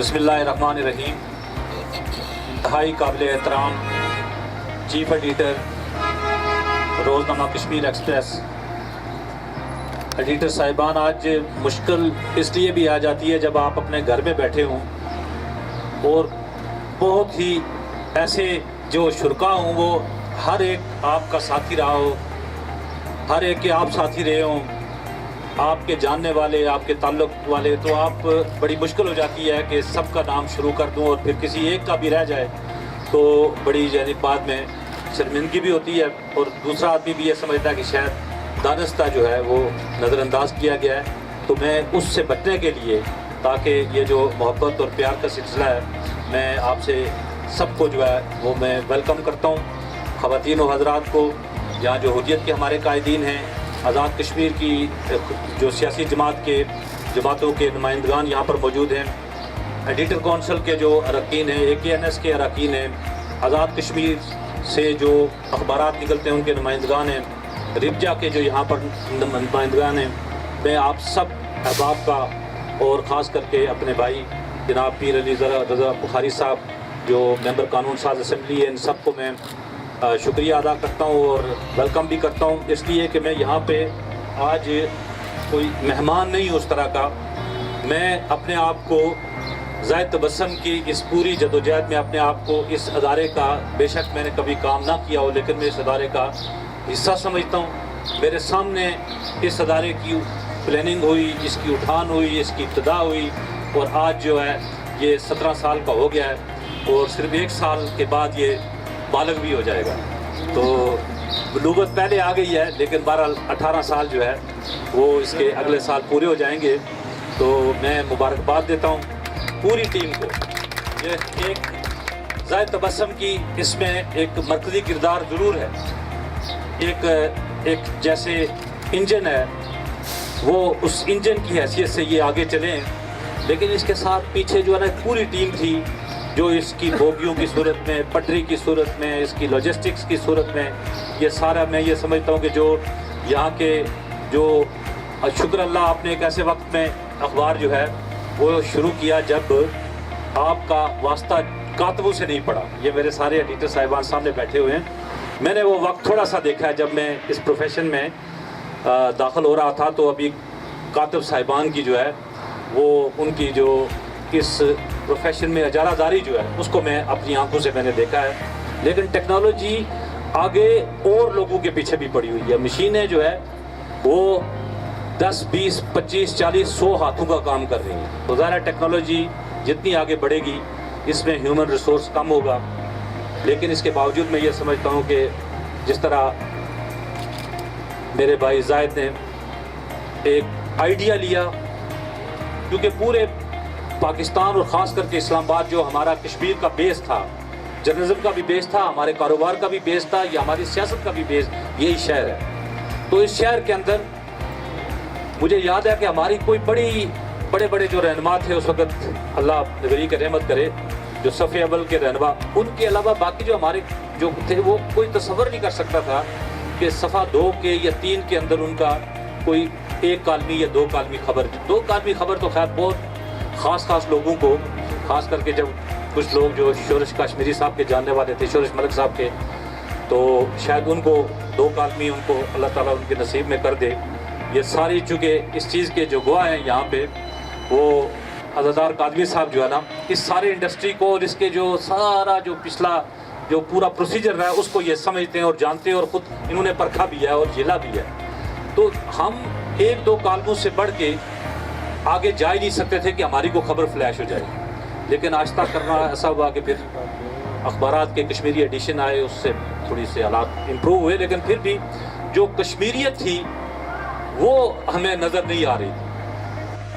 بسم اللہ الرحمن الرحیم۔ انتہائی قابل احترام چیف ایڈیٹر روزنامہ کشمیر ایکسپریس ایڈیٹر صاحبان، آج مشکل اس لیے بھی آ جاتی ہے جب آپ اپنے گھر میں بیٹھے ہوں اور بہت ہی ایسے جو شرکا ہوں وہ ہر ایک آپ کا ساتھی رہا ہو، ہر ایک کے آپ ساتھی رہے ہوں، آپ کے جاننے والے، آپ کے تعلق والے، تو آپ بڑی مشکل ہو جاتی ہے کہ سب کا نام شروع کر دوں اور پھر کسی ایک کا بھی رہ جائے تو بڑی بعد میں شرمندگی بھی ہوتی ہے، اور دوسرا آدمی بھی یہ سمجھتا ہے کہ شاید دانستہ جو ہے وہ نظر انداز کیا گیا ہے۔ تو میں اس سے بچنے کے لیے، تاکہ یہ جو محبت اور پیار کا سلسلہ ہے، میں آپ سے سب کو جو ہے وہ میں ویلکم کرتا ہوں، خواتین و حضرات کو، یہاں جو حریت کے ہمارے قائدین ہیں، آزاد کشمیر کی جو سیاسی جماعتوں کے نمائندگان یہاں پر موجود ہیں، ایڈیٹر کونسل کے جو اراکین ہیں، AKNS کے اراکین ہیں، آزاد کشمیر سے جو اخبارات نکلتے ہیں ان کے نمائندگان ہیں، ربجا کے جو یہاں پر نمائندگان ہیں، میں آپ سب احباب کا اور خاص کر کے اپنے بھائی جناب پیر علی رضا بخاری صاحب جو ممبر قانون ساز اسمبلی ہے، ان سب کو میں شکریہ ادا کرتا ہوں اور ویلکم بھی کرتا ہوں، اس لیے کہ میں یہاں پہ آج کوئی مہمان نہیں ہوں اس طرح کا۔ میں اپنے آپ کو زائد تبسم کی اس پوری جدوجہد میں اپنے آپ کو اس ادارے کا، بے شک میں نے کبھی کام نہ کیا ہو، لیکن میں اس ادارے کا حصہ سمجھتا ہوں۔ میرے سامنے اس ادارے کی پلاننگ ہوئی، اس کی اٹھان ہوئی، اس کی ابتدا ہوئی، اور آج جو ہے یہ 17 سال کا ہو گیا ہے، اور صرف 1 سال کے بعد یہ بالغ بھی ہو جائے گا۔ تو بلوغت پہلے آ گئی ہے، لیکن بہرحال 18 سال جو ہے وہ اس کے اگلے سال پورے ہو جائیں گے۔ تو میں مبارکباد دیتا ہوں پوری ٹیم کو۔ یہ ایک زائد تبسم کی اس میں ایک مرکزی کردار ضرور ہے، ایک جیسے انجن ہے، وہ اس انجن کی حیثیت سے یہ آگے چلیں، لیکن اس کے ساتھ پیچھے جو ہے نا پوری ٹیم تھی جو اس کی بوگیوں کی صورت میں، پٹری کی صورت میں، اس کی لاجسٹکس کی صورت میں، یہ سارا میں یہ سمجھتا ہوں کہ جو یہاں کے جو شکر اللہ آپ نے ایک ایسے وقت میں اخبار جو ہے وہ شروع کیا جب آپ کا واسطہ کاتبوں سے نہیں پڑا۔ یہ میرے سارے ایڈیٹر صاحبان سامنے بیٹھے ہوئے ہیں، میں نے وہ وقت تھوڑا سا دیکھا ہے جب میں اس پروفیشن میں داخل ہو رہا تھا، تو ابھی کاتب صاحبان کی جو ہے وہ ان کی جو اس پروفیشن میں اجارہ داری جو ہے اس کو میں اپنی آنکھوں سے میں نے دیکھا ہے، لیکن ٹیکنالوجی آگے اور لوگوں کے پیچھے بھی پڑی ہوئی ہے۔ مشینیں جو ہے وہ 10 20 25 40 100 ہاتھوں کا کام کر رہی ہیں، تو ظاہر ٹیکنالوجی جتنی آگے بڑھے گی اس میں ہیومن ریسورس کم ہوگا، لیکن اس کے باوجود میں یہ سمجھتا ہوں کہ جس طرح میرے بھائی زائد نے ایک آئیڈیا لیا، کیونکہ پورے پاکستان اور خاص کر کے اسلام آباد جو ہمارا کشمیر کا بیس تھا، جرنلزم کا بھی بیس تھا، ہمارے کاروبار کا بھی بیس تھا، یا ہماری سیاست کا بھی بیس یہی شہر ہے۔ تو اس شہر کے اندر مجھے یاد ہے کہ ہماری کوئی بڑے جو رہنما تھے اس وقت، اللہ نبی کی رحمت کرے، جو صف اول کے رہنما، ان کے علاوہ باقی جو ہمارے جو تھے وہ کوئی تصور نہیں کر سکتا تھا کہ صفحہ 2 کے یا 3 کے اندر ان کا کوئی 1 کالمی یا 2 کالمی خبر، 2 کالمی خبر تو خیر بہت خاص لوگوں کو، خاص کر کے جب کچھ لوگ جو شورش کاشمیری صاحب کے جاننے والے تھے، شورش ملک صاحب کے، تو شاید ان کو 2 کالمی ان کو اللہ تعالیٰ ان کے نصیب میں کر دے۔ یہ ساری چونکہ اس چیز کے جو گواہ ہیں یہاں پہ وہ عزادار قادری صاحب جو ہے نا، اس سارے انڈسٹری کو اور اس کے جو سارا جو پچھلا جو پورا پروسیجر رہا ہے اس کو یہ سمجھتے ہیں اور جانتے ہیں، اور خود انہوں نے پرکھا بھی ہے اور جھیلا بھی ہے۔ تو ہم 1-2 کالموں سے بڑھ کے آگے جا ہی نہیں سکتے تھے کہ ہماری کو خبر فلیش ہو جائے، لیکن آہستہ کرنا ایسا ہوا کہ پھر اخبارات کے کشمیری ایڈیشن آئے، اس سے تھوڑی سے حالات امپروو ہوئے، لیکن پھر بھی جو کشمیریت تھی وہ ہمیں نظر نہیں آ رہی تھی۔